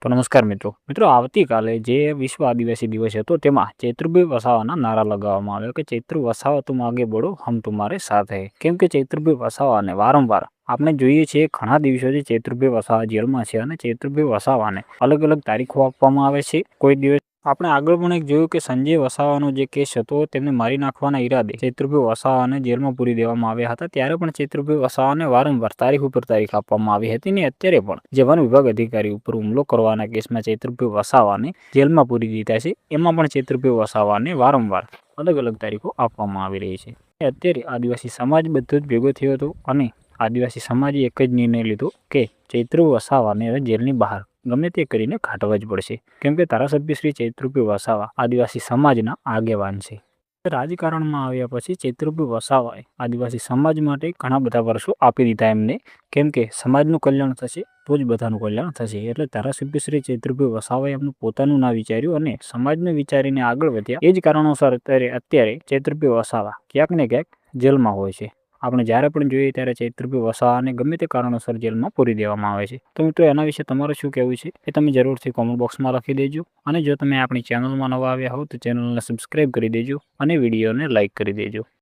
તો નમસ્કાર મિત્રો આવતીકાલે જે વિશ્વ આદિવાસી દિવસ હતો તેમાં ચૈત્રભાઈ વસાવાના નારા લગાવવામાં આવ્યો કે ચૈત્ર વસાવા તુમ આગે બઢો હમ તુમ્હારે સાથ હૈ। કેમ કે ચૈત્રભાઈ વસાવાને વારંવાર આપણે જોઈએ છીએ ઘણા દિવસોથી ચૈત્રભાઈ વસાવા જેલમાં છે અને ચૈત્રભાઈ વસાવાને અલગ અલગ તારીખો આપવામાં આવે છે। કોઈ દિવસ આપણે આગળ પણ એક જોયું કે સંજય વસાવાનો જે કેસ હતો તેમને મારી નાખવાના ઈરાદે ચૈત્રભાઈ વસાવાને જેલમાં પૂરી દેવામાં આવ્યા હતા। ત્યારે પણ ચૈત્રભાઈ વસાવાને વારંવાર તારીખ ઉપર તારીખ આપવામાં આવી હતી ને અત્યારે પણ જે વન વિભાગ અધિકારી ઉપર હુમલો કરવાના કેસમાં ચૈત્રભાઈ વસાવાને જેલમાં પૂરી દીધા છે। એમાં પણ ચૈત્રભાઈ વસાવાને વારંવાર અલગ અલગ તારીખો આપવામાં આવી રહી છે। અત્યારે આદિવાસી સમાજ બધો જ ભેગો થયો હતો અને આદિવાસી સમાજે એક જ નિર્ણય લીધો કે ચૈત્ર વસાવાને જેલની બહાર ગમે તે કરીને કાઢવા જ પડશે। કેમ કે ધારાસભ્ય શ્રી ચૈત્રભાઈ વસાવા આદિવાસી સમાજના આગેવાન છે। રાજકારણમાં આવ્યા પછી ચૈત્રભાઈ વસાવાએ આદિવાસી સમાજ માટે ઘણા બધા વર્ષો આપી દીધા એમને। કેમ કે સમાજનું કલ્યાણ થશે તો જ બધાનું કલ્યાણ થશે। એટલે ધારાસભ્ય શ્રી ચૈત્રભાઈ વસાવાએ એમનું પોતાનું ના વિચાર્યું અને સમાજને વિચારીને આગળ વધ્યા। એ જ કારણોસર અત્યારે ચૈત્રભાઈ વસાવા ક્યાંક ને ક્યાંક જેલમાં હોય છે। આપણે જ્યારે પણ જોઈએ ત્યારે ચૈત્રભાઈ વસાવાને ગમે તે કારણોસર જેલમાં પૂરી દેવામાં આવે છે। તો મિત્રો એના વિશે તમારું શું કહેવું છે એ તમે જરૂરથી કોમેન્ટ બોક્સમાં લખી દેજો। અને જો તમે આપણી ચેનલમાં નવા આવ્યા હો તો ચેનલને સબસ્ક્રાઈબ કરી દેજો અને વિડીયોને લાઇક કરી દેજો।